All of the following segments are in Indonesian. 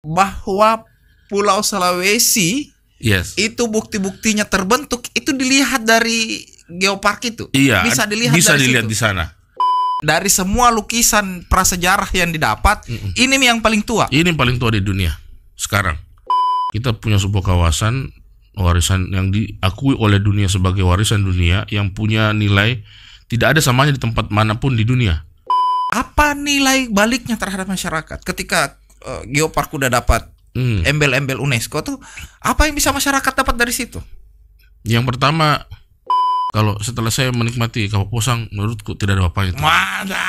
bahwa Pulau Sulawesi itu bukti-buktinya terbentuk itu dilihat dari geopark itu. Iya, bisa dilihat di sana. Dari semua lukisan prasejarah yang didapat, ini yang paling tua. Ini paling tua di dunia sekarang. Kita punya sebuah kawasan warisan yang diakui oleh dunia sebagai warisan dunia yang punya nilai tidak ada samanya di tempat manapun di dunia. Apa nilai baliknya terhadap masyarakat ketika geopark udah dapat embel-embel UNESCO tuh? Apa yang bisa masyarakat dapat dari situ? Yang pertama, kalau setelah saya menikmati Kawah Posang, menurutku tidak ada apa-apa itu. Mana?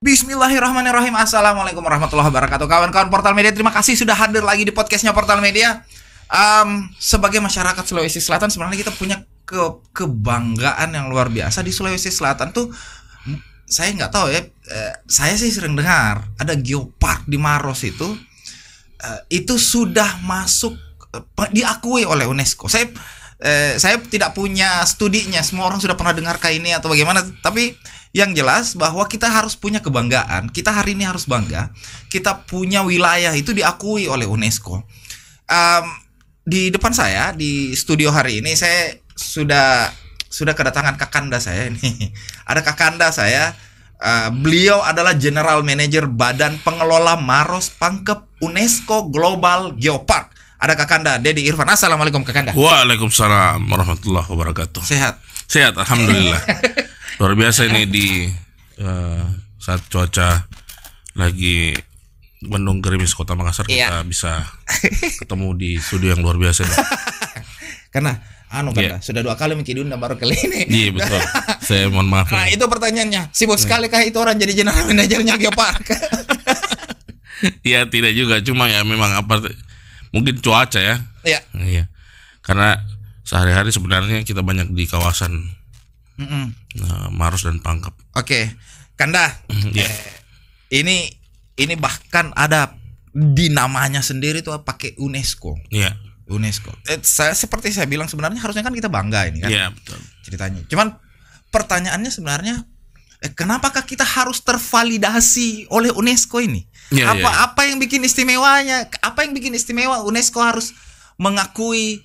Bismillahirrahmanirrahim. Assalamualaikum warahmatullahi wabarakatuh. Kawan-kawan Portal Media, terima kasih sudah hadir lagi di podcastnya Portal Media. Sebagai masyarakat Sulawesi Selatan, sebenarnya kita punya kebanggaan yang luar biasa di Sulawesi Selatan tuh. Saya nggak tahu ya, saya sih sering dengar ada geopark di Maros itu sudah masuk, diakui oleh UNESCO. Saya tidak punya studinya, semua orang sudah pernah dengar kayak ini atau bagaimana, tapi yang jelas bahwa kita harus punya kebanggaan. Kita hari ini harus bangga, kita punya wilayah itu diakui oleh UNESCO. Di depan saya di studio hari ini saya sudah kedatangan kakanda saya ini. Ada kakanda saya, beliau adalah General Manager Badan Pengelola Maros Pangkep UNESCO Global Geopark. Ada kakanda Dedi Irfan. Assalamualaikum kakanda. Waalaikumsalam warahmatullahi wabarakatuh. Sehat? Sehat, alhamdulillah. Luar biasa ini di saat cuaca lagi mendung gerimis Kota Makassar, kita bisa ketemu di studio yang luar biasa. Karena Kanda, sudah 2 kali diundang baru kali ini. Iya betul. Saya mohon maaf. Nah itu pertanyaannya, sibuk sekali kah itu orang jadi general manajernya geopark? Iya tidak juga, cuma ya memang mungkin cuaca ya. Iya. Karena sehari-hari sebenarnya kita banyak di kawasan Maros dan Pangkep. Oke, Kanda. Ini bahkan ada di namanya sendiri tuh pakai UNESCO. Iya. UNESCO. Seperti saya bilang, sebenarnya harusnya kan kita bangga ini kan. Iya betul. Ceritanya. Cuman pertanyaannya sebenarnya, kenapakah kita harus tervalidasi oleh UNESCO ini? Apa yang bikin istimewanya? Apa yang bikin istimewa UNESCO harus mengakui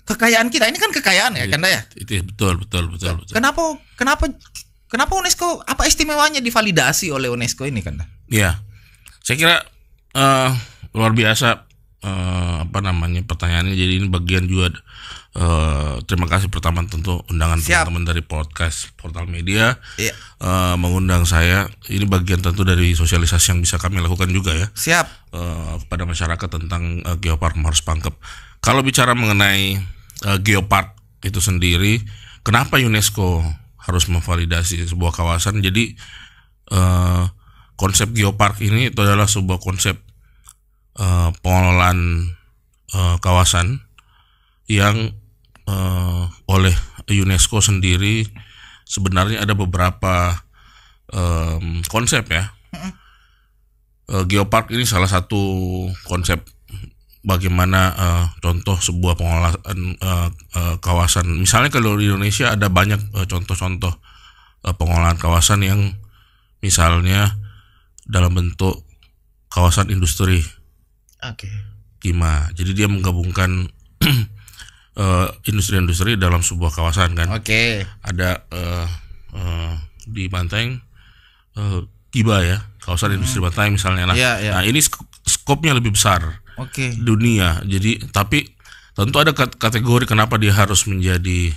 kekayaan kita? Ini kan kekayaan ya, Kanda ya? Itu betul. Kenapa UNESCO, apa istimewanya divalidasi oleh UNESCO ini, Kanda? Iya. Saya kira luar biasa pertanyaannya. Jadi ini bagian juga terima kasih pertama tentu undangan teman-teman dari podcast Portal Media mengundang saya. Ini bagian tentu dari sosialisasi yang bisa kami lakukan juga ya. Pada masyarakat tentang Geopark Maros Pangkep. Kalau bicara mengenai Geopark itu sendiri, kenapa UNESCO harus memvalidasi sebuah kawasan? Jadi konsep Geopark ini itu adalah sebuah konsep pengelolaan kawasan yang oleh UNESCO sendiri. Sebenarnya ada beberapa konsep ya. Geopark ini salah satu konsep bagaimana contoh sebuah pengelolaan kawasan. Misalnya kalau di Indonesia ada banyak contoh-contoh pengelolaan kawasan yang misalnya dalam bentuk kawasan industri. Kima. Jadi dia menggabungkan industri-industri dalam sebuah kawasan kan. Ada di Banteng Kiba ya, kawasan industri Banteng misalnya. Nah ini skopnya lebih besar. Dunia. Jadi tapi tentu ada kategori kenapa dia harus menjadi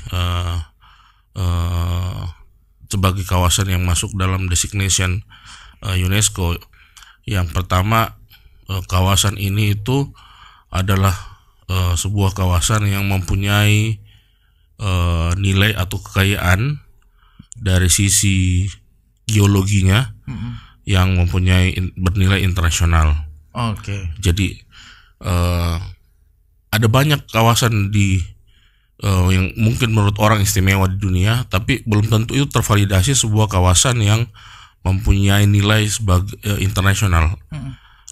sebagai kawasan yang masuk dalam designation UNESCO. Yang pertama, kawasan ini itu adalah sebuah kawasan yang mempunyai nilai atau kekayaan dari sisi geologinya yang mempunyai bernilai internasional. Jadi ada banyak kawasan yang mungkin menurut orang istimewa di dunia, tapi belum tentu itu tervalidasi sebuah kawasan yang mempunyai nilai sebagai internasional.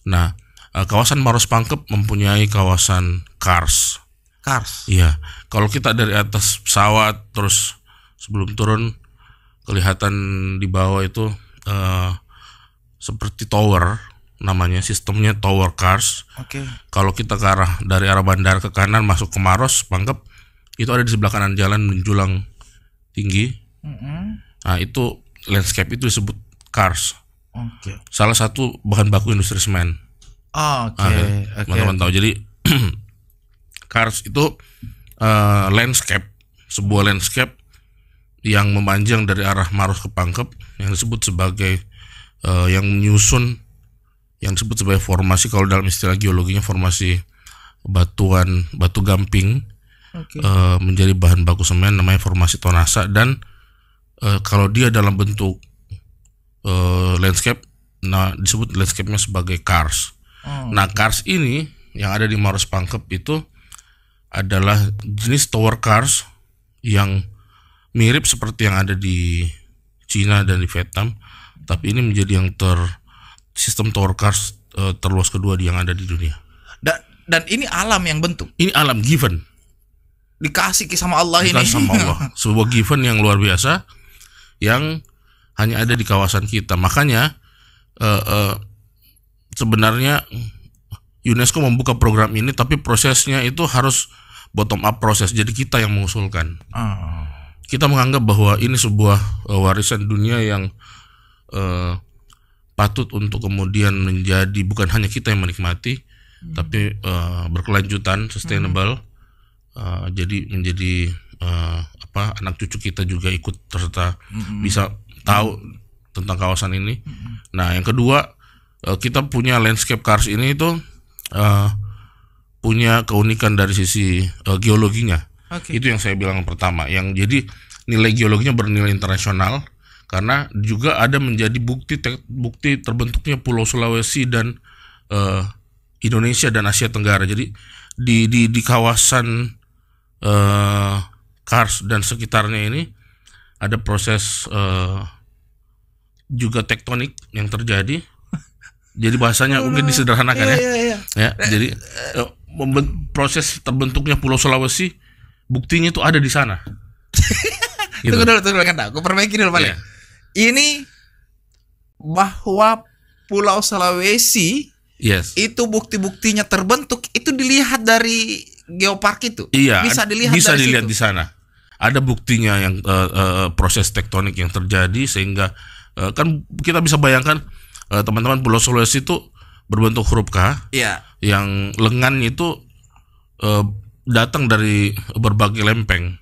Nah, kawasan Maros Pangkep mempunyai kawasan Kars. Kars. Iya. Kalau kita dari atas pesawat terus sebelum turun kelihatan di bawah itu seperti tower, namanya sistemnya tower cars. Oke. Kalau kita dari arah bandara ke kanan masuk ke Maros Pangkep, itu ada di sebelah kanan jalan menjulang tinggi. Nah, itu landscape itu disebut cars. Oke. Salah satu bahan baku industri semen. Oke. Teman-teman tahu. Jadi cars itu sebuah landscape yang memanjang dari arah Maros ke Pangkep yang disebut sebagai yang menyusun, yang disebut sebagai formasi, kalau dalam istilah geologinya formasi batu gamping. Menjadi bahan baku semen, namanya formasi tonasa. Dan kalau dia dalam bentuk landscape, nah disebut landscape-nya sebagai kars. Nah, kars ini yang ada di Maros Pangkep itu adalah jenis tower cars yang mirip seperti yang ada di Cina dan di Vietnam, tapi ini menjadi yang sistem tower cars terluas kedua yang ada di dunia. Dan ini alam yang bentuk. Ini alam given. Dikasih sama Allah ini. Dikasih sama Allah. Sebuah given yang luar biasa yang hanya ada di kawasan kita. Makanya sebenarnya UNESCO membuka program ini, tapi prosesnya itu harus bottom up proses. Jadi kita yang mengusulkan. Kita menganggap bahwa ini sebuah warisan dunia yang patut untuk kemudian menjadi bukan hanya kita yang menikmati, tapi berkelanjutan, sustainable. Jadi menjadi anak cucu kita juga ikut serta bisa tahu tentang kawasan ini. Nah, yang kedua, kita punya landscape cars ini itu punya keunikan dari sisi geologinya. Itu yang saya bilang pertama, yang jadi nilai geologinya bernilai internasional karena juga ada menjadi bukti terbentuknya Pulau Sulawesi dan Indonesia dan Asia Tenggara. Jadi di kawasan Kars dan sekitarnya ini ada proses juga tektonik yang terjadi. Jadi bahasanya mungkin disederhanakan ya. Jadi proses terbentuknya Pulau Sulawesi, buktinya itu ada di sana. Gitu. Tunggu dulu kan, aku perbaiki dulu paling. Ini bahwa Pulau Sulawesi itu bukti-buktinya terbentuk itu dilihat dari geopark itu. Iya, bisa dilihat di sana. Ada buktinya yang proses tektonik yang terjadi sehingga kan kita bisa bayangkan teman-teman Pulau Sulawesi itu berbentuk huruf K. Iya. Yang lengannya itu datang dari berbagai lempeng.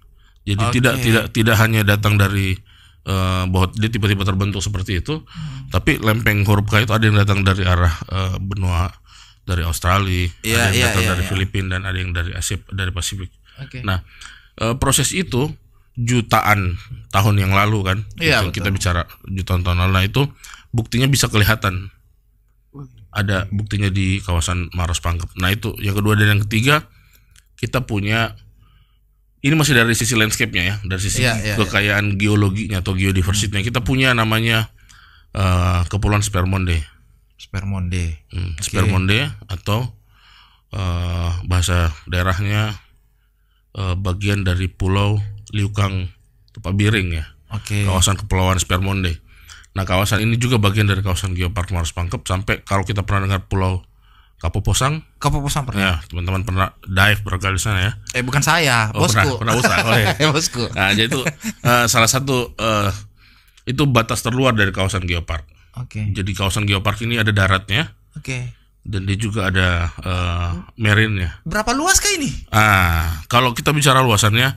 Jadi tidak hanya datang dari bahwa dia tiba-tiba terbentuk seperti itu, tapi lempeng huruf K itu ada yang datang dari arah benua dari Australia, ada yang datang dari Filipina, dan ada yang dari Asia, dari Pasifik. Nah, proses itu jutaan tahun yang lalu kan, kita bicara jutaan tahun lalu. Nah, itu buktinya bisa kelihatan, ada buktinya di kawasan Maros Pangkep. Nah, itu yang kedua. Dan yang ketiga, kita punya, ini masih dari sisi landscape-nya ya, dari sisi kekayaan geologinya atau geodiversity-nya. Kita punya namanya Kepulauan Spermonde. Spermonde atau bahasa daerahnya bagian dari Pulau Liukang Tupabiring ya. Kawasan Kepulauan Spermonde. Nah, kawasan ini juga bagian dari kawasan Geopark Maros Pangkep. Sampai kalau kita pernah dengar Pulau Kapoposang pernah. Ya, teman-teman pernah dive berkali di sana ya. Bukan saya, bosku. Pernah usaha. Bosku. Nah, jadi itu salah satu itu batas terluar dari kawasan Geopark. Jadi kawasan Geopark ini ada daratnya. Dan dia juga ada marine-nya. Berapa luas kah ini? Kalau kita bicara luasannya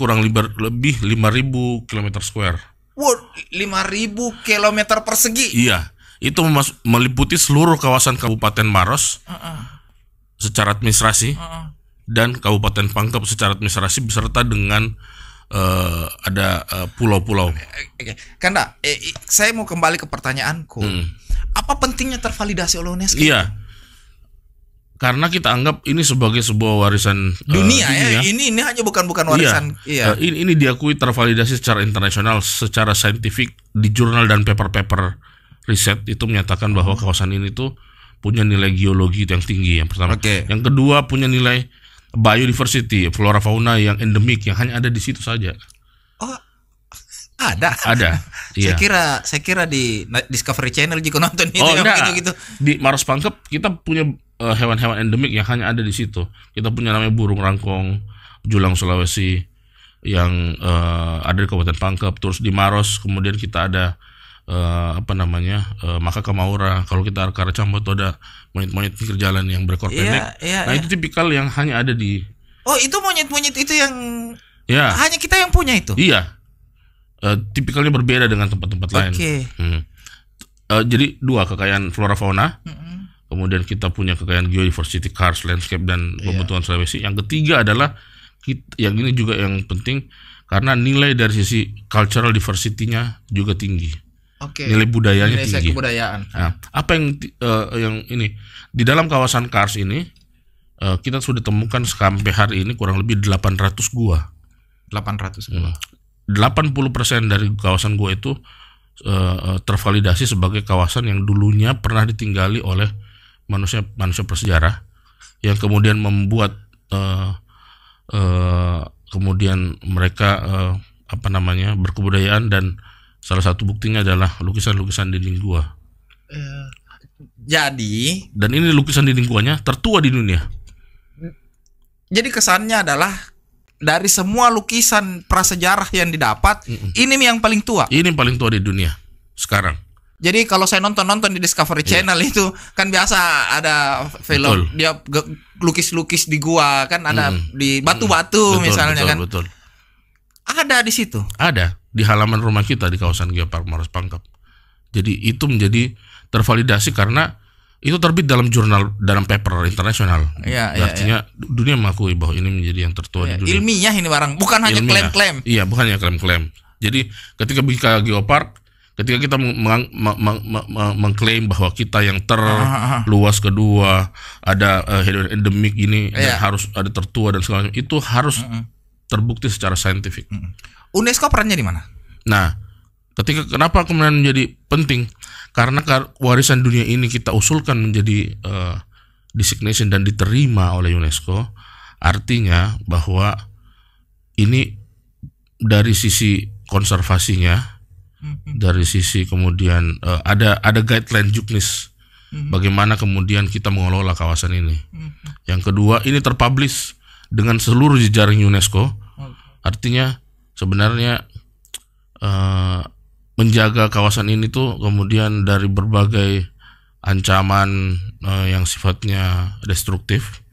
kurang lebih 5.000 km square. Wow, 5.000 km persegi. Iya. Itu meliputi seluruh kawasan Kabupaten Maros secara administrasi dan Kabupaten Pangkep secara administrasi beserta dengan ada pulau-pulau. Kanda, saya mau kembali ke pertanyaanku. Apa pentingnya tervalidasi oleh UNESCO? Iya, karena kita anggap ini sebagai sebuah warisan dunia. Ini hanya bukan warisan. Ini diakui tervalidasi secara internasional, secara saintifik di jurnal dan paper riset itu menyatakan bahwa kawasan ini tuh punya nilai geologi yang tinggi. Yang pertama. Yang kedua, punya nilai biodiversity, flora fauna yang endemik yang hanya ada di situ saja. Oh, ada. Iya. Saya kira di Discovery Channel juga nonton itu gitu. Di Maros Pangkep kita punya hewan-hewan endemik yang hanya ada di situ. Kita punya namanya burung rangkong, julang Sulawesi yang ada di Kabupaten Pangkep. Terus di Maros kemudian kita ada Makaka maura. Kalau kita ke arah Cambo itu ada monyet-monyet pinggir jalan yang berekor pendek. Itu tipikal yang hanya ada di. Oh, itu monyet-monyet itu yang hanya kita yang punya itu. Iya. Tipikalnya berbeda dengan tempat-tempat lain. Jadi dua kekayaan flora fauna. Kemudian kita punya kekayaan geodiversity, karst, landscape dan pembentukan Sulawesi. Yang ketiga adalah yang ini juga yang penting karena nilai dari sisi cultural diversity-nya juga tinggi. Nilai budayanya tinggi. Kebudayaan. Nah, apa yang ini di dalam kawasan karst ini kita sudah temukan sampai hari ini kurang lebih 800 gua. 800 gua. 80% dari kawasan gua itu tervalidasi sebagai kawasan yang dulunya pernah ditinggali oleh manusia prasejarah yang kemudian membuat kemudian mereka berkebudayaan dan salah satu buktinya adalah lukisan-lukisan dinding gua. Dan ini lukisan dinding guanya tertua di dunia. Jadi kesannya adalah dari semua lukisan prasejarah yang didapat, ini yang paling tua. Ini yang paling tua di dunia sekarang. Jadi kalau saya nonton di Discovery Channel itu kan biasa ada film dia lukis-lukis di gua kan ada di batu-batu misalnya kan. Betul. Ada di situ. Ada di halaman rumah kita di kawasan Geopark Maros Pangkep. Jadi itu menjadi tervalidasi karena itu terbit dalam jurnal, dalam paper internasional. Artinya dunia mengakui bahwa ini menjadi yang tertua di dunia. Ilmiah ini barang, bukan hanya klaim-klaim. Iya, bukan hanya klaim-klaim. Jadi ketika bicara Geopark, ketika kita mengklaim bahwa kita yang terluas kedua, ada hewan endemik ini dan harus ada tertua dan segala macam, itu harus terbukti secara saintifik. UNESCO perannya di mana? Nah, kenapa kemudian menjadi penting? Karena warisan dunia ini kita usulkan menjadi designation dan diterima oleh UNESCO, artinya bahwa ini dari sisi konservasinya, dari sisi kemudian ada guideline juknis bagaimana kemudian kita mengelola kawasan ini. Yang kedua, ini terpublish dengan seluruh jejaring UNESCO, artinya sebenarnya menjaga kawasan ini tuh kemudian dari berbagai ancaman yang sifatnya destruktif,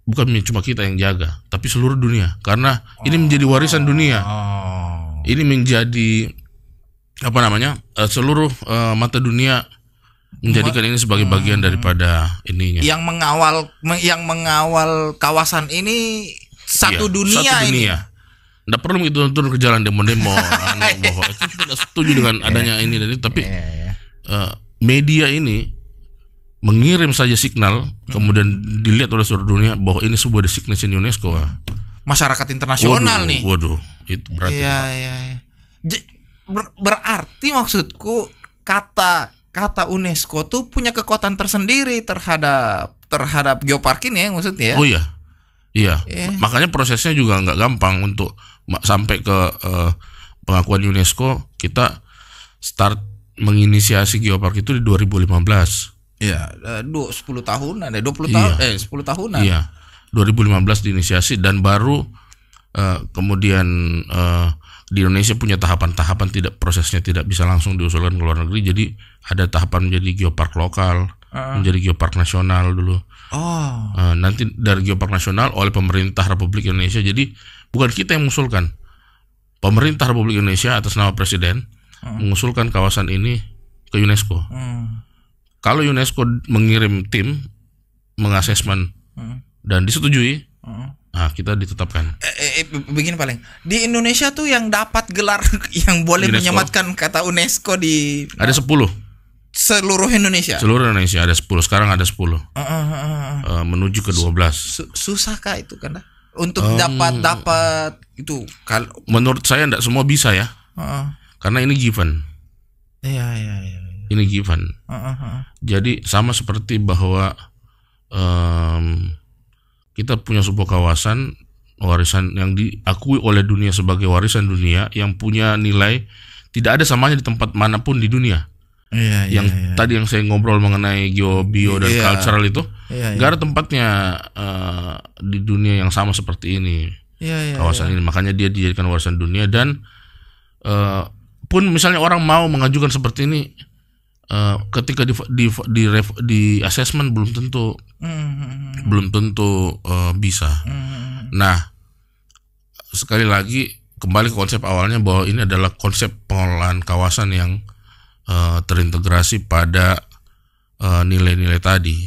bukan cuma kita yang jaga, tapi seluruh dunia, karena ini menjadi warisan dunia. Ini menjadi seluruh mata dunia menjadikan ini sebagai bagian daripada ininya. Yang mengawal kawasan ini satu dunia. Nggak perlu gitu turun ke jalan demo-demo bahwa kita tidak setuju dengan adanya ini dan itu, tapi media ini mengirim saja signal kemudian dilihat oleh seluruh dunia bahwa ini sebuah designation UNESCO. Masyarakat internasional nih. Waduh, itu berarti. Berarti maksudku kata UNESCO tuh punya kekuatan tersendiri terhadap Geopark ini ya maksudnya. Oh iya. Makanya prosesnya juga nggak gampang untuk sampai ke pengakuan UNESCO. Kita start menginisiasi Geopark itu di 2015. Iya, 10 tahunan, 20 tahun, 10 tahunan. Iya, 2015 diinisiasi dan baru kemudian di Indonesia punya tahapan-tahapan, prosesnya tidak bisa langsung diusulkan ke luar negeri. Jadi ada tahapan menjadi Geopark lokal, menjadi Geopark nasional dulu. Nanti dari Geopark nasional oleh pemerintah Republik Indonesia. Jadi bukan kita yang mengusulkan, pemerintah Republik Indonesia atas nama Presiden mengusulkan kawasan ini ke UNESCO. Kalau UNESCO mengirim tim mengasesmen dan disetujui, kita ditetapkan. Begini paling di Indonesia tuh yang dapat gelar yang boleh UNESCO, menyematkan kata UNESCO di ada 10. Seluruh Indonesia ada 10. Sekarang ada 10. Menuju ke 12. Susahkah itu kan? Untuk dapat itu menurut saya enggak semua bisa ya. Karena ini given. Iya. Ini given. Jadi sama seperti bahwa kita punya sebuah kawasan warisan yang diakui oleh dunia sebagai warisan dunia yang punya nilai tidak ada samanya di tempat manapun di dunia. Tadi yang saya ngobrol mengenai bio dan cultural itu, nggak ada tempatnya di dunia yang sama seperti ini. Kawasan ini, makanya dia dijadikan warisan dunia. Dan pun misalnya orang mau mengajukan seperti ini, ketika di assessment belum tentu bisa. Nah, sekali lagi kembali ke konsep awalnya bahwa ini adalah konsep pengelolaan kawasan yang terintegrasi pada nilai-nilai tadi.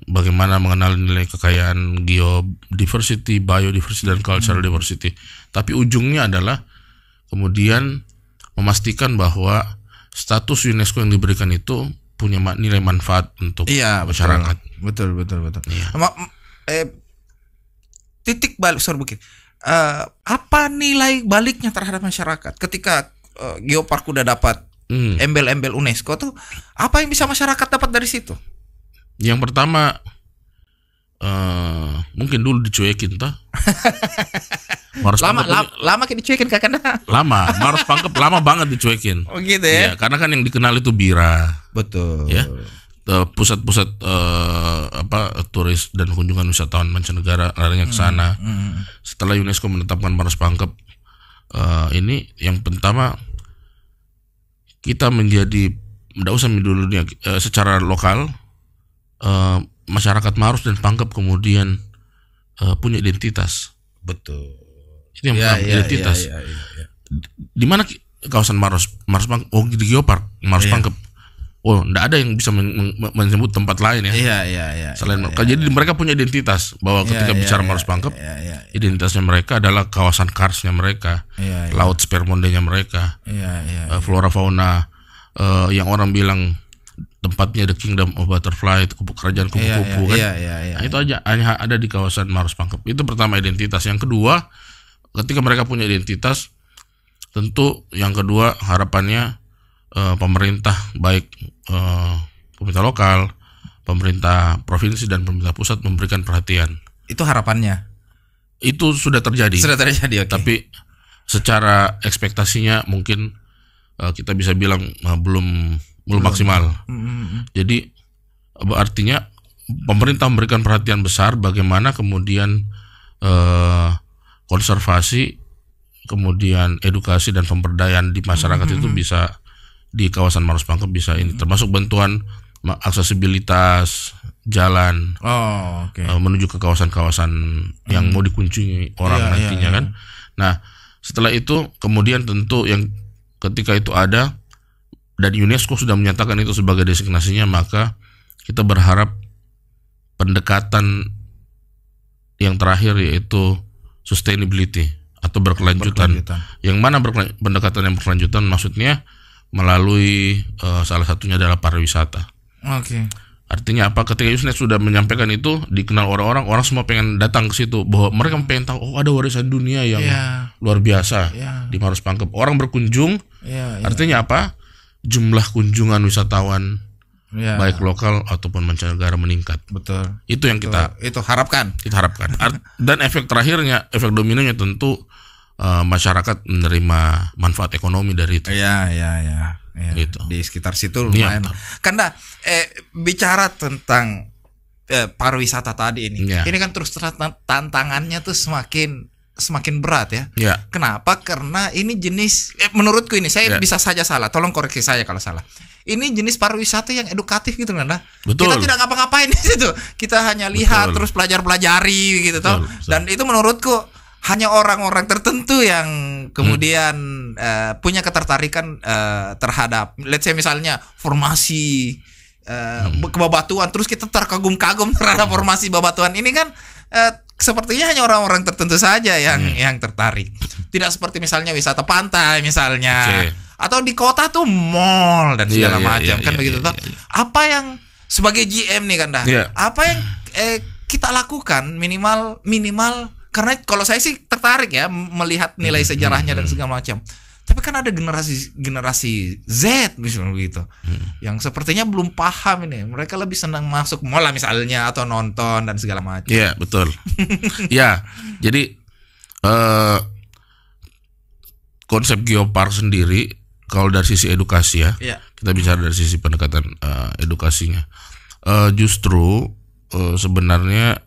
Bagaimana mengenal nilai kekayaan geodiversity, biodiversity, dan cultural diversity. Tapi ujungnya adalah kemudian memastikan bahwa status UNESCO yang diberikan itu punya nilai manfaat untuk masyarakat. Betul. Iya. Titik balik, apa nilai baliknya terhadap masyarakat ketika geopark udah dapat embel-embel UNESCO tuh, apa yang bisa masyarakat dapat dari situ? Yang pertama, mungkin dulu dicuekin toh. Lama kayak dicuekin kakak. Lama, Maros Pangkep lama banget dicuekin. Oh gitu ya? Karena kan yang dikenal itu Bira. Betul. Ya, pusat-pusat turis dan kunjungan wisatawan mancanegara larinya ke sana. Setelah UNESCO menetapkan Maros Pangkep, ini yang pertama kita menjadi, tidak usah dulu secara lokal, masyarakat Maros dan Pangkep kemudian punya identitas. Betul. Itu yang pertama, identitas. Di mana kawasan Maros Pangkep? Oh, di Geopark Maros Pangkep. Oh, tidak ada yang bisa menyebut tempat lain ya. Selain mereka. Jadi mereka punya identitas bahwa ketika bicara Maros Pangkep, identitasnya mereka adalah kawasan karsnya mereka, laut spermondenya mereka, flora fauna, yang orang bilang tempatnya the kingdom of butterfly, kerajaan kupu-kupu kan. Nah, itu aja hanya ada di kawasan Maros Pangkep. Itu pertama, identitas. Yang kedua, ketika mereka punya identitas, tentu yang kedua harapannya pemerintah, baik pemerintah lokal, pemerintah provinsi, dan pemerintah pusat memberikan perhatian. Itu harapannya. Itu sudah terjadi. Okay. Tapi secara ekspektasinya mungkin kita bisa bilang belum maksimal. Jadi artinya pemerintah memberikan perhatian besar bagaimana kemudian konservasi, kemudian edukasi dan pemberdayaan di masyarakat itu bisa di kawasan Maros Pangkep bisa ini, termasuk bantuan aksesibilitas jalan menuju ke kawasan-kawasan yang mau dikunjungi orang nantinya kan. Nah, setelah itu kemudian tentu yang ketika itu ada dan UNESCO sudah menyatakan itu sebagai designasinya, maka kita berharap pendekatan yang terakhir yaitu sustainability atau berkelanjutan. Yang mana pendekatan yang berkelanjutan maksudnya melalui salah satunya adalah pariwisata. Artinya apa? Ketika UNESCO sudah menyampaikan itu, dikenal orang-orang, orang semua pengen datang ke situ, bahwa mereka pengen tahu, oh ada warisan dunia yang luar biasa di Maros Pangkep. Orang berkunjung, artinya apa? Jumlah kunjungan wisatawan baik lokal ataupun mancanegara meningkat. Betul. Itu yang kita harapkan. Dan efek terakhirnya, efek dominonya tentu masyarakat menerima manfaat ekonomi dari itu. Gitu. Di sekitar situ lumayan. Karena bicara tentang pariwisata tadi ini, ini kan terus tantangannya tuh semakin berat ya. Kenapa? Karena ini jenis, menurutku ini, saya bisa saja salah, tolong koreksi saya kalau salah. Ini jenis pariwisata yang edukatif gitu kan. Kita tidak ngapa-ngapain di situ. Kita hanya lihat terus pelajari gitu toh. Dan itu menurutku hanya orang-orang tertentu yang kemudian punya ketertarikan terhadap, let's say misalnya formasi kebabatuan, terus kita terkagum-kagum terhadap formasi babatuan ini kan, sepertinya hanya orang-orang tertentu saja yang tertarik. Tidak seperti misalnya wisata pantai misalnya, atau di kota tuh mall dan segala macam kan begitu toh. Apa yang sebagai GM nih kan apa yang kita lakukan minimal, karena kalau saya sih tertarik ya melihat nilai sejarahnya dan segala macam. Tapi kan ada generasi Z misalnya begitu, yang sepertinya belum paham ini. Mereka lebih senang masuk mall misalnya atau nonton dan segala macam. Iya, betul. Ya, jadi konsep geopark sendiri kalau dari sisi edukasi ya, kita bicara dari sisi pendekatan edukasinya, justru sebenarnya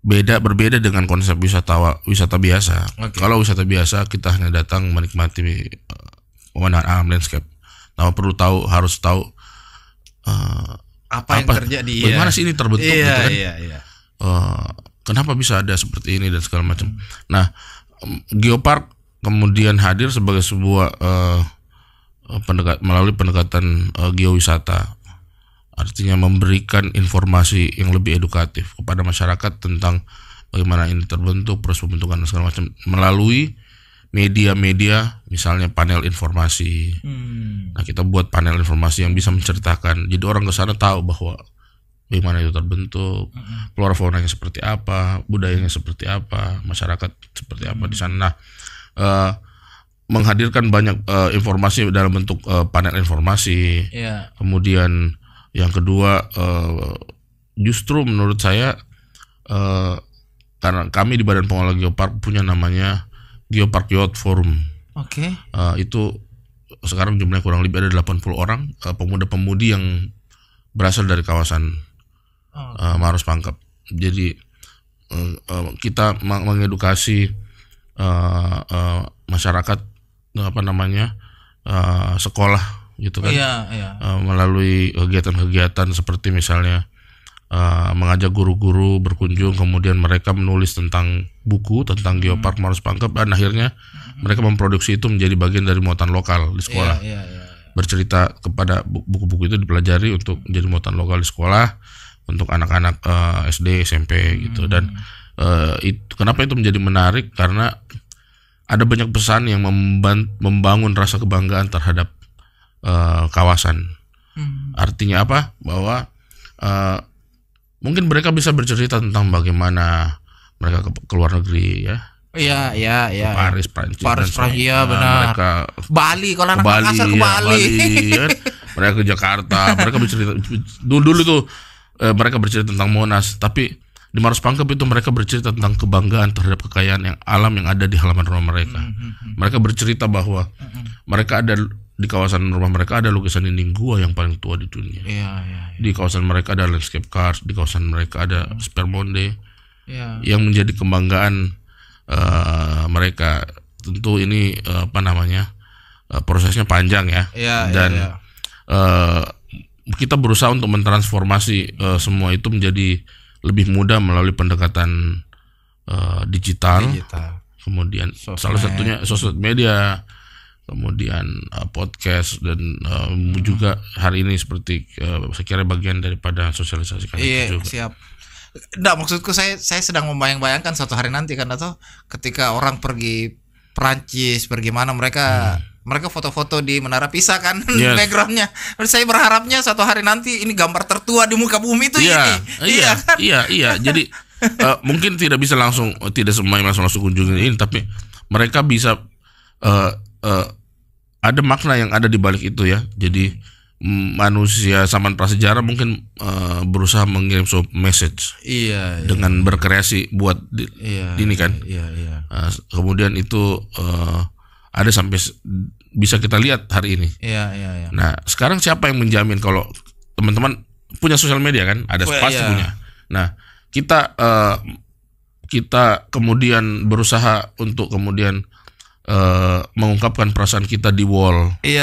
berbeda dengan konsep wisata biasa. Kalau wisata biasa kita hanya datang menikmati pemandangan alam, landscape. Harus tahu apa yang terjadi, bagaimana sih ini terbentuk gitu kan. Kenapa bisa ada seperti ini dan segala macam. Nah, geopark kemudian hadir sebagai sebuah melalui pendekatan geowisata. Artinya memberikan informasi yang lebih edukatif kepada masyarakat tentang bagaimana ini terbentuk, proses pembentukan dan segala macam melalui media-media, misalnya panel informasi. Nah, kita buat panel informasi yang bisa menceritakan, jadi orang ke sana tahu bahwa bagaimana itu terbentuk, flora faunanya seperti apa, budayanya seperti apa, masyarakat seperti apa di sana. Nah, menghadirkan banyak informasi dalam bentuk panel informasi. Kemudian yang kedua, justru menurut saya, karena kami di Badan Pengelola Geopark punya namanya Geopark Youth Forum. Itu sekarang jumlahnya kurang lebih ada 80 orang pemuda-pemudi yang berasal dari kawasan Maros Pangkep. Jadi kita mengedukasi masyarakat sekolah gitu kan, melalui kegiatan-kegiatan seperti misalnya mengajak guru-guru berkunjung, kemudian mereka menulis tentang buku tentang Geopark Maros Pangkep, dan akhirnya mereka memproduksi itu menjadi bagian dari muatan lokal di sekolah. Bercerita kepada buku-buku itu dipelajari untuk menjadi muatan lokal di sekolah untuk anak-anak SD, SMP gitu. Dan kenapa itu menjadi menarik, karena ada banyak pesan yang membangun rasa kebanggaan terhadap kawasan. Artinya apa? Bahwa mungkin mereka bisa bercerita tentang bagaimana mereka ke luar negeri ya. Ke Paris, Prancis. Benar. Mereka Bali, kalau anak Makassar ke Bali. Kan? Mereka ke Jakarta, mereka bercerita dulu tuh mereka bercerita tentang Monas, tapi di Maros Pangkep itu mereka bercerita tentang kebanggaan terhadap kekayaan yang alam yang ada di halaman rumah mereka. Mereka bercerita bahwa mereka ada di kawasan rumah mereka ada lukisan dinding gua yang paling tua di dunia. Di kawasan mereka ada landscape cars, di kawasan mereka ada Spermonde. Yang menjadi kebanggaan mereka. Tentu ini prosesnya panjang ya. Kita berusaha untuk mentransformasi semua itu menjadi lebih mudah melalui pendekatan digital. Kemudian salah satunya sosial media, kemudian podcast, dan juga hari ini seperti saya kira bagian daripada sosialisasi itu juga. Siap. Nggak, maksudku saya sedang membayang-bayangkan suatu hari nanti kan, atau ketika orang pergi Prancis, pergi mana, mereka foto-foto di Menara Pisa kan. Backgroundnya. Saya berharapnya suatu hari nanti ini gambar tertua di muka bumi itu Iya. Jadi mungkin tidak bisa langsung, tidak semua yang langsung kunjungi ini, tapi mereka bisa ada makna yang ada di balik itu ya. Jadi manusia zaman prasejarah mungkin berusaha mengirim suatu message dengan berkreasi buat ini kan. Kemudian itu ada sampai bisa kita lihat hari ini. Nah, sekarang siapa yang menjamin kalau teman-teman punya sosial media kan? Ada pasti punya. Nah, kita kemudian berusaha untuk kemudian mengungkapkan perasaan kita di wall, di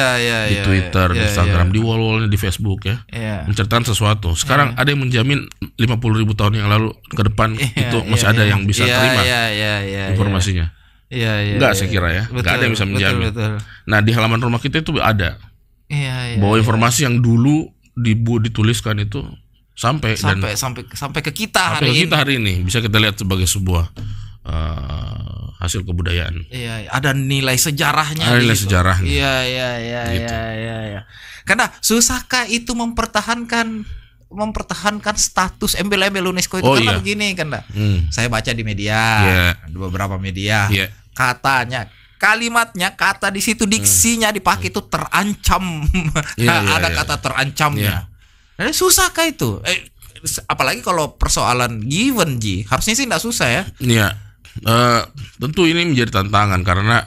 Twitter, di Instagram, di wall-wallnya di Facebook ya, menceritakan sesuatu. Sekarang ada yang menjamin 50.000 tahun yang lalu ke depan itu masih ada yang bisa terima informasinya. Enggak, saya kira ya, enggak ada yang bisa menjamin. Nah, di halaman rumah kita itu ada bahwa informasi yang dulu dituliskan itu sampai ke kita hari ini bisa kita lihat sebagai sebuah hasil kebudayaan. Ada nilai sejarahnya. Iya. Karena susahkah itu mempertahankan status embel-embel UNESCO itu karena begini kan, saya baca di media, beberapa media katanya kalimatnya, kata di situ, diksinya dipakai itu terancam. Ada kata terancamnya. Jadi susahkah itu? Apalagi kalau persoalan given, Ji, harusnya sih nggak susah ya. Iya, tentu ini menjadi tantangan karena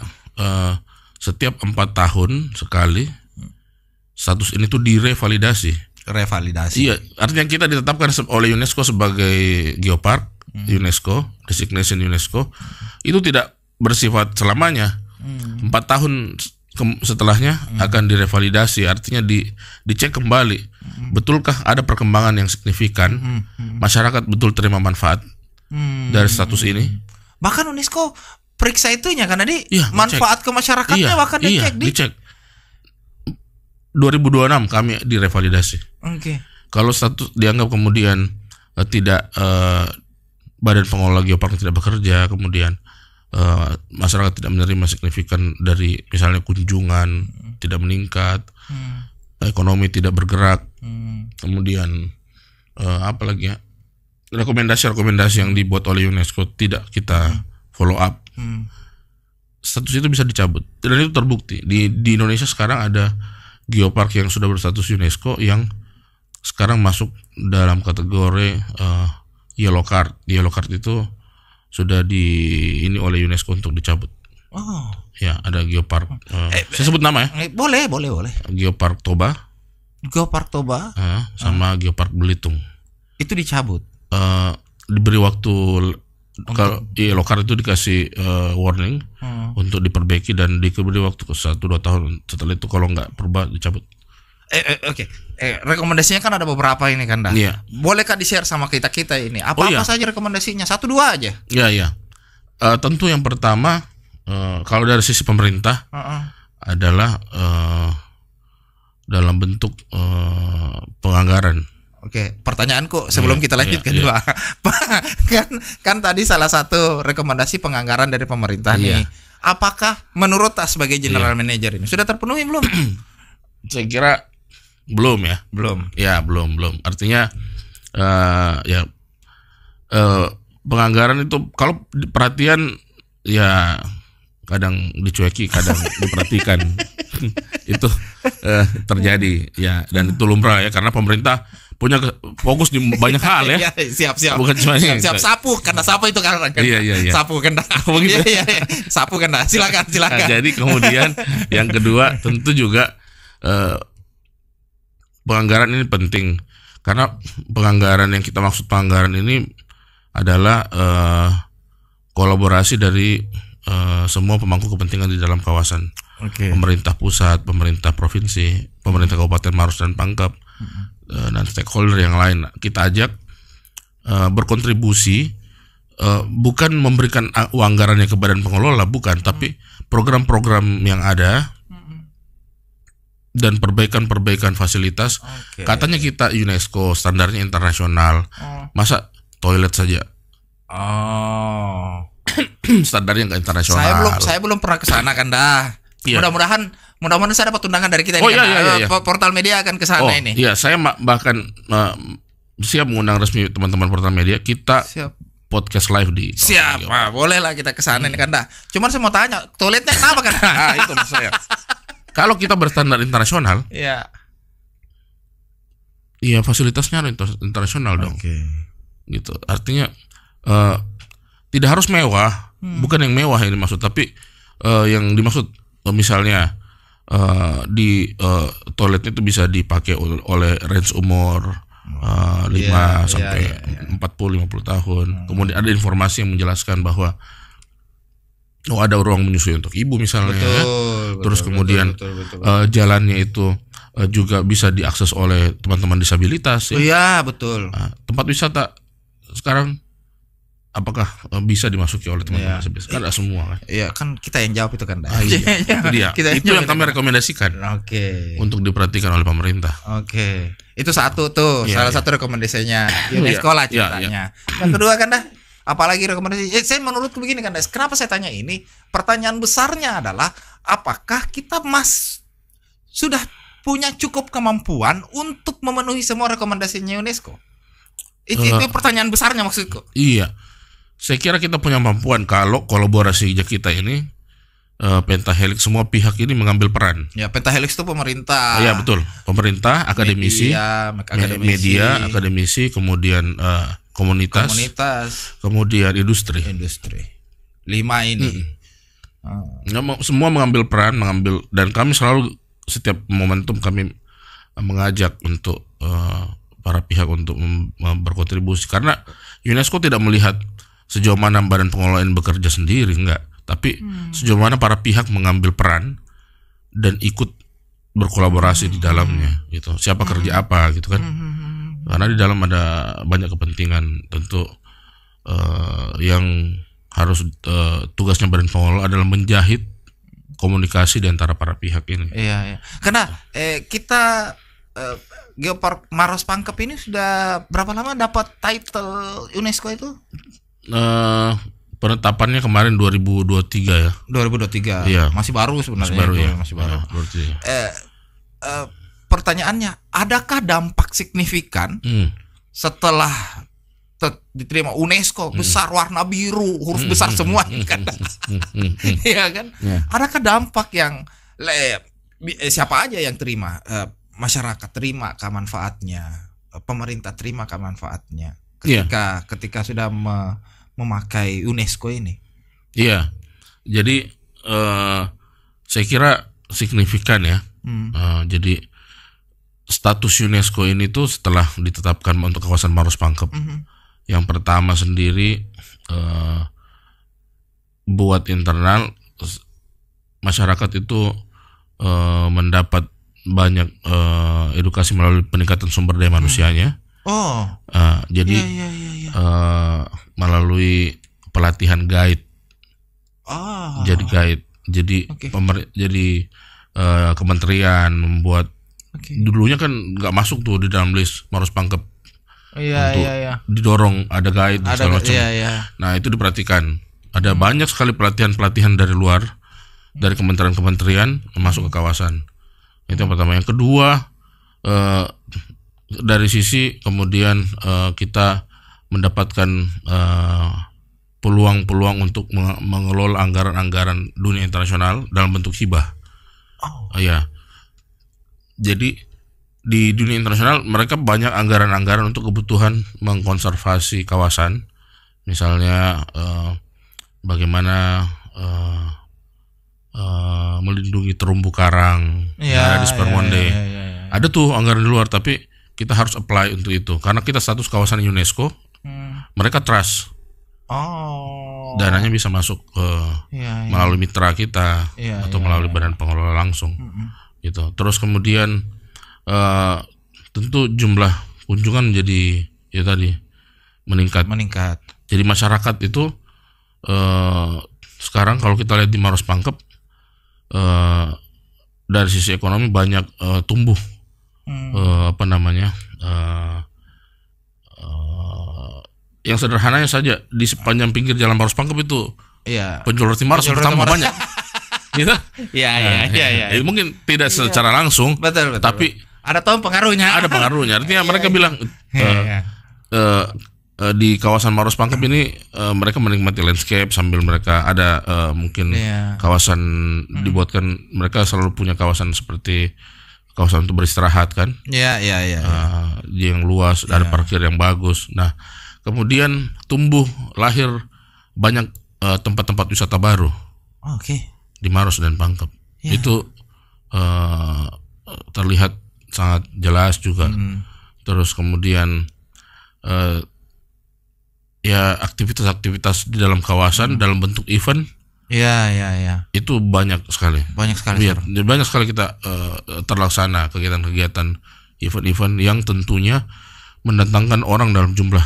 setiap 4 tahun sekali status ini tuh direvalidasi. Iya, artinya kita ditetapkan oleh UNESCO sebagai geopark, UNESCO, designation UNESCO, itu tidak bersifat selamanya. 4 tahun setelahnya akan direvalidasi, artinya dicek kembali, betulkah ada perkembangan yang signifikan, masyarakat betul terima manfaat dari status ini. Bahkan UNESCO periksa itunya karena manfaat ke masyarakatnya bahkan dicek. 2026 kami direvalidasi. Kalau status dianggap kemudian tidak, badan pengelola geopark tidak bekerja, kemudian masyarakat tidak menerima signifikan dari misalnya kunjungan tidak meningkat, ekonomi tidak bergerak, kemudian apa lagi ya, rekomendasi yang dibuat oleh UNESCO tidak kita follow up, status itu bisa dicabut. Dan itu terbukti di Indonesia sekarang ada geopark yang sudah berstatus UNESCO yang sekarang masuk dalam kategori yellow card. Yellow card itu sudah ini oleh UNESCO untuk dicabut. Ya, ada geopark. Saya sebut nama ya. Boleh. Geopark Toba. Sama Geopark Belitung. Itu dicabut. Diberi waktu. Kalau yellow card itu dikasih warning untuk diperbaiki dan diberi waktu 1-2 tahun. Setelah itu kalau nggak berubah dicabut. Rekomendasinya kan ada beberapa ini kan dah. Iya. Bolehkah di-share sama kita ini? Apa saja rekomendasinya? 1-2 aja. Iya. Tentu yang pertama, kalau dari sisi pemerintah adalah dalam bentuk penganggaran. Pertanyaanku sebelum kita lanjut kedua, kan tadi salah satu rekomendasi penganggaran dari pemerintah nih. Apakah menurut sebagai general manager ini sudah terpenuhi belum? Saya kira belum ya. Belum. Artinya penganggaran itu kalau perhatian ya kadang dicueki, kadang diperhatikan. Itu terjadi ya, dan itu lumrah ya, karena pemerintah punya fokus di banyak hal ya. Siap. Bukan cuma siap sapu itu kan. Iya. Sapu kena. Sapu kena. Silakan. Nah, jadi kemudian yang kedua tentu juga penganggaran ini penting, karena penganggaran yang kita maksud penganggaran ini adalah kolaborasi dari semua pemangku kepentingan di dalam kawasan. Pemerintah pusat, pemerintah provinsi, pemerintah Kabupaten Maros dan Pangkep, dan stakeholder yang lain. Kita ajak berkontribusi, bukan memberikan uang anggarannya ke badan pengelola, bukan, tapi program-program yang ada dan perbaikan fasilitas. Katanya kita UNESCO, standarnya internasional. Masa toilet saja? Standarnya nggak internasional. Saya belum pernah ke sana kan dah. Mudah-mudahan saya dapat undangan dari kita. Portal Media akan ke sana ini. Iya, saya bahkan siap mengundang resmi teman-teman Portal Media. Kita podcast live di. Siap, boleh lah kita ke sana ini kan dah. Cuman saya mau tanya, toiletnya kenapa kan? Itu maksud saya. Kalau kita berstandar internasional, iya fasilitasnya internasional dong. Gitu. Artinya tidak harus mewah, bukan yang mewah yang dimaksud, tapi yang dimaksud misalnya di toiletnya itu bisa dipakai oleh range umur 5 sampai 40-50 tahun. Kemudian ada informasi yang menjelaskan bahwa ada ruang menyusui untuk ibu misalnya. Terus kemudian jalannya itu juga bisa diakses oleh teman-teman disabilitas. Betul. Tempat wisata sekarang apakah bisa dimasuki oleh teman-teman disabilitas? Kan ada semua kan. Iya, kan kita yang jawab itu kan. Itu yang kami rekomendasikan. Untuk diperhatikan oleh pemerintah. Itu satu tuh, salah satu rekomendasinya UNESCO lah ceritanya. Yang kedua kan dah, apalagi rekomendasi? Saya menurutku begini kan, kenapa saya tanya ini? Pertanyaan besarnya adalah apakah kita sudah punya cukup kemampuan untuk memenuhi semua rekomendasinya UNESCO? Itu pertanyaan besarnya maksudku. Iya. Saya kira kita punya kemampuan kalau kolaborasi kita ini pentahelix, semua pihak ini mengambil peran. Ya, pentahelix itu pemerintah. Ya betul, pemerintah, akademisi, media, akademisi, kemudian komunitas, kemudian industri. 5 ini. Semua mengambil peran, dan kami selalu setiap momentum kami mengajak untuk para pihak untuk berkontribusi, karena UNESCO tidak melihat sejauh mana badan pengelolaan bekerja sendiri, enggak, tapi sejauh mana para pihak mengambil peran dan ikut berkolaborasi di dalamnya gitu. Siapa kerja apa gitu kan. Karena di dalam ada banyak kepentingan tentu yang harus tugasnya badan pengelola adalah menjahit komunikasi di antara para pihak ini. Iya. Karena kita Geopark Maros Pangkep ini sudah berapa lama dapat title UNESCO itu? Penetapannya kemarin 2023 ya. 2023. Iya. Masih baru sebenarnya. Masih baru. Pertanyaannya, adakah dampak signifikan setelah diterima UNESCO, besar, warna biru, huruf besar semua kan? Iya kan? Adakah dampak yang siapa aja yang terima? Masyarakat terima kemanfaatnya, pemerintah terima kemanfaatnya ketika sudah memakai UNESCO ini. Iya, jadi saya kira signifikan ya. Jadi status UNESCO ini tuh setelah ditetapkan untuk kawasan Maros Pangkep, yang pertama sendiri buat internal masyarakat itu mendapat banyak edukasi melalui peningkatan sumber daya manusianya. Jadi melalui pelatihan guide. Jadi guide. Jadi kementerian membuat. Dulunya kan nggak masuk tuh di dalam list Maros Pangkep. Untuk didorong ada guide segala macam. Nah itu diperhatikan. Ada banyak sekali pelatihan dari luar, dari kementerian masuk ke kawasan. Itu yang pertama. Yang kedua, dari sisi kemudian kita mendapatkan peluang-peluang untuk mengelola anggaran-anggaran dunia internasional dalam bentuk hibah. Jadi di dunia internasional mereka banyak anggaran-anggaran untuk kebutuhan mengkonservasi kawasan. Misalnya bagaimana melindungi terumbu karang yang ada di Spermonde. Ada tuh anggaran di luar, tapi kita harus apply untuk itu karena kita status kawasan UNESCO. Mereka trust. Dananya bisa masuk melalui mitra kita atau melalui badan pengelola langsung. Gitu. Terus kemudian tentu jumlah kunjungan menjadi meningkat. Jadi masyarakat itu sekarang kalau kita lihat di Maros Pangkep, dari sisi ekonomi banyak tumbuh yang sederhananya saja di sepanjang pinggir jalan Maros Pangkep itu penjual roti Maros pertama banyak. Gitu? Mungkin tidak secara langsung, betul. Tapi ada pengaruhnya. Ada pengaruhnya. Artinya mereka bilang di kawasan Maros Pangkep ini mereka menikmati landscape sambil mereka ada mungkin kawasan dibuatkan, mereka selalu punya kawasan seperti kawasan untuk beristirahat kan. Yang luas, ada parkir yang bagus. Nah, kemudian lahir banyak tempat-tempat wisata baru. Di Maros dan Pangkep. Itu terlihat sangat jelas juga. Terus kemudian aktivitas-aktivitas di dalam kawasan dalam bentuk event. Itu banyak sekali. Banyak sekali kita terlaksana kegiatan-kegiatan event-event yang tentunya mendatangkan orang dalam jumlah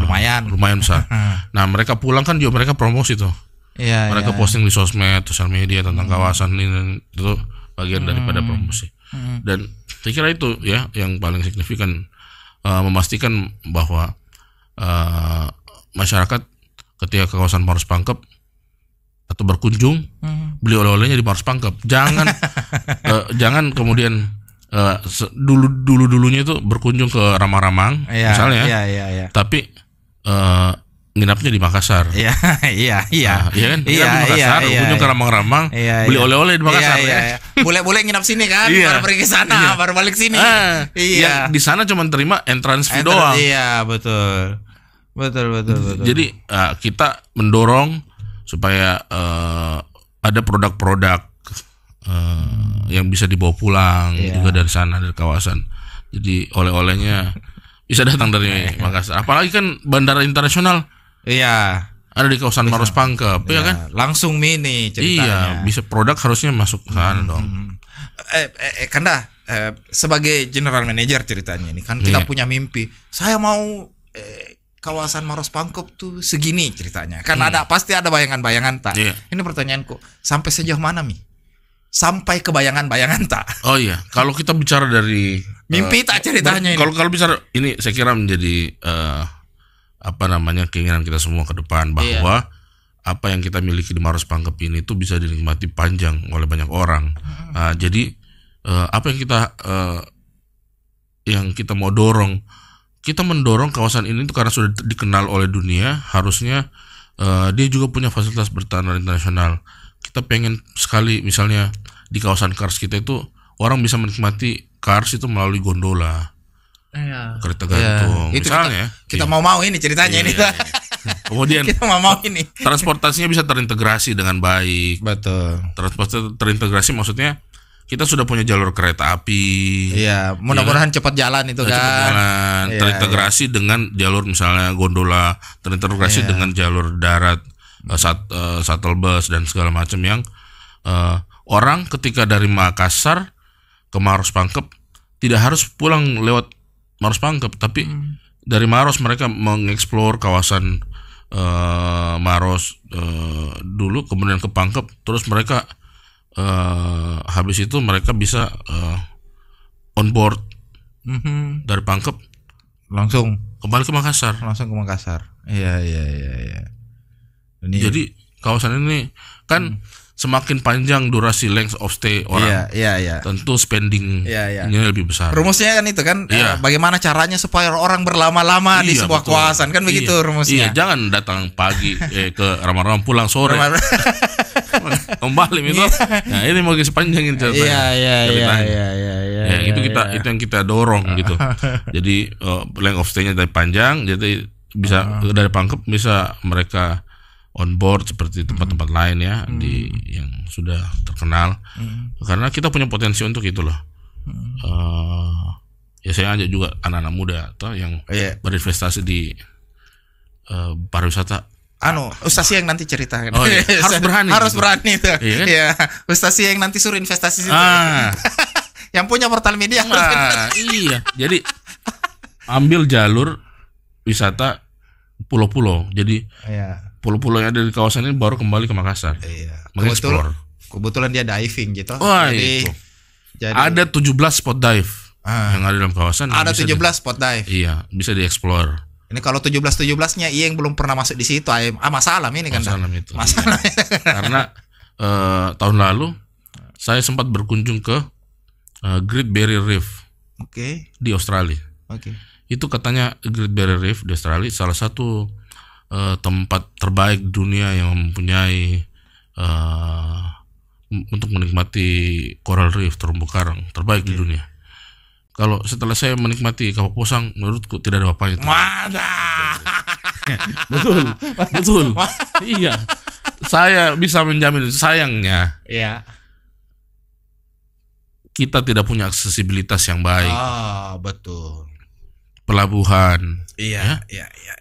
lumayan besar. Nah, mereka pulang kan juga mereka promosi tuh. Mereka posting di sosmed, sosial media tentang kawasan ini, itu bagian daripada promosi. Dan saya kira itu yang paling signifikan, memastikan bahwa masyarakat ketika ke kawasan Maros Pangkep atau berkunjung, beli oleh-olehnya di Maros Pangkep. Jangan kemudian dulunya itu berkunjung ke Ramang-Ramang misalnya, tapi nginapnya di Makassar. Iya. Iya kan? Nginap di Makassar, kunjung ke Ramang-Ramang, beli oleh-oleh di Makassar. Iya. Boleh bule nginap sini kan, baru pergi ke sana, baru balik sini. Iya. Di sana cuma terima entrance fee doang. Iya, betul. Jadi kita mendorong supaya ada produk-produk yang bisa dibawa pulang juga dari sana, dari kawasan. Jadi oleh-olehnya bisa datang dari Makassar. Apalagi kan bandara internasional. Iya. Ada di kawasan Maros Pangkep, ya kan? Langsung mini ceritanya. Iya, bisa produk harusnya masuk ke sana dong. Kanda, sebagai general manager ceritanya ini kan kita punya mimpi. Saya mau kawasan Maros Pangkep tuh segini ceritanya. Kan pasti ada bayangan-bayangan tak. Ini pertanyaanku, sampai sejauh mana sampai ke bayangan-bayangan tak? Oh iya, kalau kita bicara dari mimpi tak ceritanya ini. Kalau bicara ini saya kira menjadi keinginan kita semua ke depan bahwa apa yang kita miliki di Maros Pangkep ini tuh bisa dinikmati panjang oleh banyak orang. Jadi apa yang kita mau dorong, kita mendorong kawasan ini tuh karena sudah dikenal oleh dunia, harusnya dia juga punya fasilitas berstandar internasional. Kita pengen sekali misalnya di kawasan Kars kita itu orang bisa menikmati Kars itu melalui gondola, kereta gantung. Misalnya kita mau ini ceritanya ini. Kemudian kita mau ini. Transportasinya bisa terintegrasi dengan baik. Betul. Transportasi terintegrasi maksudnya kita sudah punya jalur kereta api. Iya, mudah-mudahan cepat jalan itu kan. Cepat jalan, terintegrasi dengan jalur misalnya gondola, terintegrasi dengan jalur darat, shuttle bus dan segala macam yang orang ketika dari Makassar ke Maros Pangkep tidak harus pulang lewat Maros Pangkep, tapi dari Maros mereka mengeksplor kawasan Maros dulu, kemudian ke Pangkep, terus mereka habis itu mereka bisa on board dari Pangkep langsung kembali ke Makassar. Iya. Jadi kawasan ini kan semakin panjang durasi length of stay orang, tentu spending ini lebih besar. Rumusnya kan itu kan, bagaimana caranya supaya orang berlama-lama di sebuah kawasan kan begitu rumusnya. Iya, jangan datang pagi ke Ramang-Ramang pulang sore. Kembali itu. Nah, ini mau sepanjangin ceritanya. Iya. Itu yang kita dorong gitu. Jadi length of stay-nya dari panjang, jadi bisa dari Pangkep bisa mereka on board seperti tempat-tempat lain ya di yang sudah terkenal. Karena kita punya potensi untuk itu loh. Ya saya ajak juga anak-anak muda atau yang berinvestasi di pariwisata. Ustaz yang nanti ceritakan. Harus berani itu. Iya. Ustaz yang nanti suruh investasi situ. Yang punya portal media. Iya. Jadi ambil jalur wisata pulau-pulau. Jadi pulau-pulau yang ada di kawasan ini baru kembali ke Makassar. Mengeksplor. Kebetulan dia diving gitu. Jadi ada 17 spot dive yang ada dalam kawasan. Ada 17 spot dive. Iya, bisa dieksplor. Ini kalau 17-17-nya yang belum pernah masuk di situ, masalah ini kan. Masalah. Karena tahun lalu saya sempat berkunjung ke Great Barrier Reef. Di Australia. Itu katanya Great Barrier Reef di Australia salah satu tempat terbaik dunia yang mempunyai untuk menikmati coral reef, terumbu karang terbaik di dunia. Kalau setelah saya menikmati kapal Posang, menurutku tidak ada apa-apa itu. Betul. Iya. Saya bisa menjamin. Sayangnya, kita tidak punya aksesibilitas yang baik. Betul. Pelabuhan,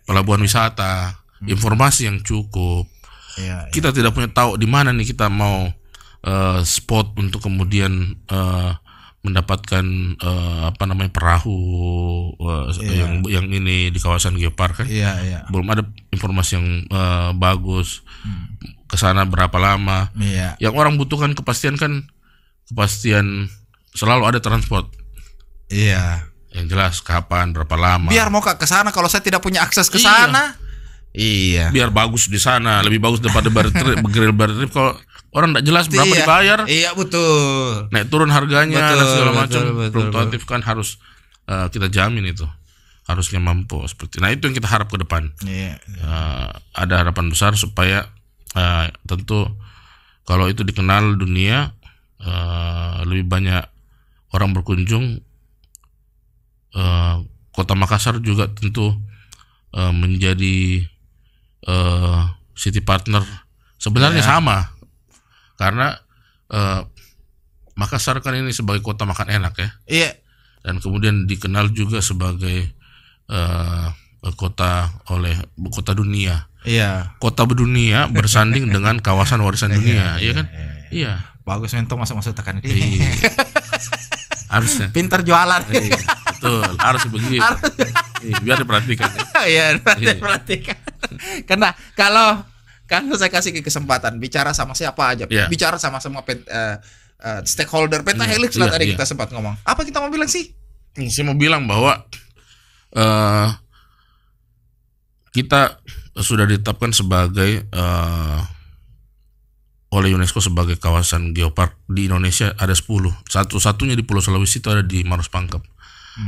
pelabuhan wisata, informasi yang cukup. Kita tidak punya tahu di mana nih kita mau spot untuk kemudian mendapatkan perahu yang ini di kawasan Geopark kan. Belum ada informasi yang bagus. Kesana berapa lama? Yang orang butuhkan kepastian selalu ada transport. Yang jelas kapan, berapa lama. Biar mau ke sana kalau saya tidak punya akses ke sana. Biar bagus di sana, lebih bagus daripada bar trip. Kalau orang tidak jelas berapa dibayar. Iya, betul. Naik turun harganya dan segala macam. Fluktuatif kan harus kita jamin itu. harusnya mampu seperti. Nah itu yang kita harap ke depan. Ada harapan besar supaya tentu kalau itu dikenal dunia, lebih banyak orang berkunjung. Kota Makassar juga tentu menjadi city partner. Sebenarnya sama, karena Makassar kan ini sebagai kota makan enak ya. Iya. Dan kemudian dikenal juga sebagai kota dunia. Iya. Kota dunia bersanding dengan kawasan warisan dunia, iya kan? Iya. Bagus mentong masuk tekan ini. Iya. Harusnya. Pintar jualan. Iya. Betul, harus begitu. Biar diperhatikan. Iya, diperhatikan. Karena kalau saya kasih kesempatan bicara sama siapa aja, bicara sama semua stakeholder Pentahelix lah tadi kita sempat ngomong. Apa kita mau bilang sih? Saya mau bilang bahwa kita sudah ditetapkan sebagai oleh UNESCO sebagai kawasan geopark di Indonesia ada 10. Satu-satunya di Pulau Sulawesi itu ada di Maros Pangkep.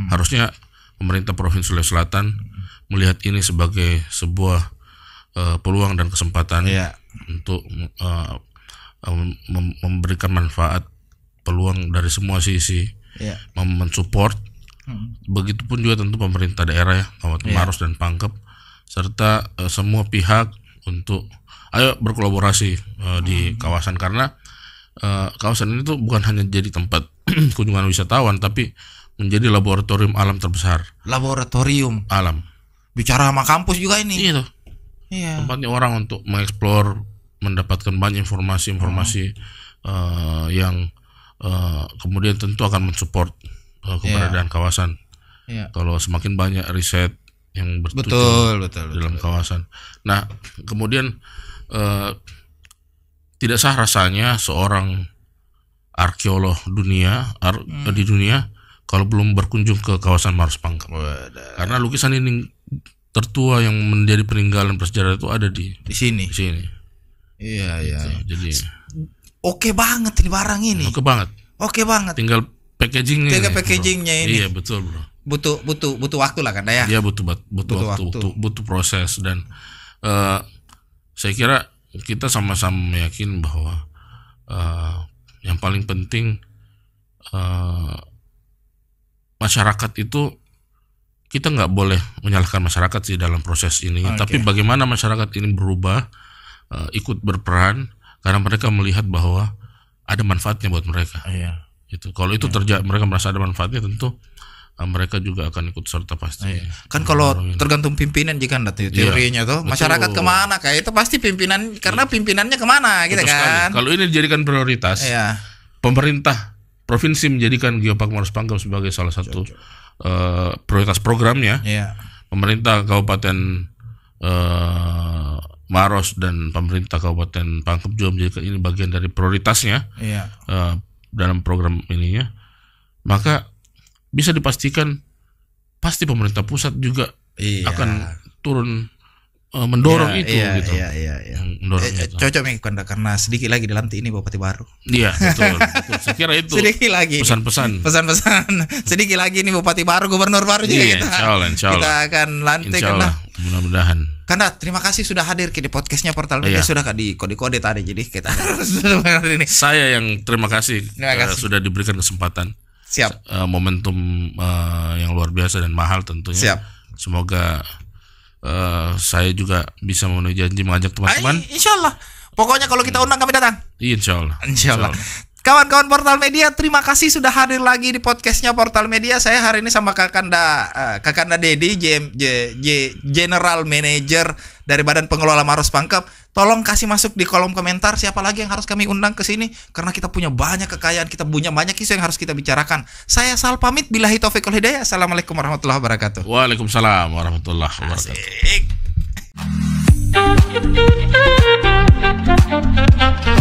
Harusnya pemerintah Provinsi Sulawesi Selatan melihat ini sebagai sebuah peluang dan kesempatan untuk memberikan manfaat, peluang dari semua sisi, mensupport. Begitupun juga tentu pemerintah daerah ya, Kabupaten Maros dan Pangkep, serta semua pihak untuk ayo berkolaborasi di kawasan, karena kawasan ini tuh bukan hanya jadi tempat kunjungan wisatawan, tapi menjadi laboratorium alam terbesar. Laboratorium alam. Bicara sama kampus juga ini. Iya. Tempatnya orang untuk mengeksplor, mendapatkan banyak informasi-informasi yang kemudian tentu akan mensupport keberadaan kawasan. Kalau semakin banyak riset yang bertujuan dalam kawasan. Nah, kemudian tidak sah rasanya seorang arkeolog dunia di dunia kalau belum berkunjung ke kawasan Maros Pangkep. Karena lukisan ini tertua yang menjadi peninggalan bersejarah itu ada di sini. Iya. Jadi oke banget ini barang ini. Oke banget. Tinggal packagingnya ini. Iya, betul, Bro. Butuh waktu lah kan ya. Iya, butuh waktu, butuh proses, dan saya kira kita sama-sama meyakin bahwa yang paling penting masyarakat itu, kita nggak boleh menyalahkan masyarakat sih dalam proses ini, tapi bagaimana masyarakat ini berubah, ikut berperan, karena mereka melihat bahwa ada manfaatnya buat mereka. Itu kalau itu terjadi, mereka merasa ada manfaatnya, tentu mereka juga akan ikut serta pasti. Kan kalau tergantung pimpinan jika teorinya tuh masyarakat kemana, kayak itu pasti pimpinan, karena pimpinannya kemana gitu kan. Kalau ini dijadikan prioritas, pemerintah provinsi menjadikan Geopark Maros Pangkep sebagai salah satu prioritas programnya. Pemerintah Kabupaten Maros dan pemerintah Kabupaten Pangkep juga menjadikan ini bagian dari prioritasnya dalam program ininya, maka bisa dipastikan pasti pemerintah pusat juga akan turun mendorong itu gitu. Cocok nih karena sedikit lagi dilantik ini Bupati baru. Iya, betul. Saya kira itu sedikit lagi pesan-pesan sedikit lagi ini Bupati baru, gubernur baru juga kita. Insya Allah. Kita akan lantik lah. Mudah-mudahan. Karena terima kasih sudah hadir di podcastnya Portal Media. Sudah di kode-kode tadi, jadi kita harus ini. Saya yang terima kasih sudah diberikan kesempatan. Siap. Momentum yang luar biasa dan mahal tentunya. Siap. Semoga saya juga bisa memenuhi janji mengajak teman-teman. Insyaallah. Pokoknya kalau kita undang kami datang. Insyaallah. Kawan-kawan Portal Media, terima kasih sudah hadir lagi di podcastnya Portal Media. Saya hari ini sama Kakanda Dedi, General Manager dari Badan Pengelola Maros Pangkep. Tolong kasih masuk di kolom komentar siapa lagi yang harus kami undang ke sini, karena kita punya banyak kekayaan, kita punya banyak isu yang harus kita bicarakan. Saya Sal pamit, billahi taufiq wal hidayah. Assalamualaikum warahmatullahi wabarakatuh. Waalaikumsalam warahmatullahi wabarakatuh. Asik.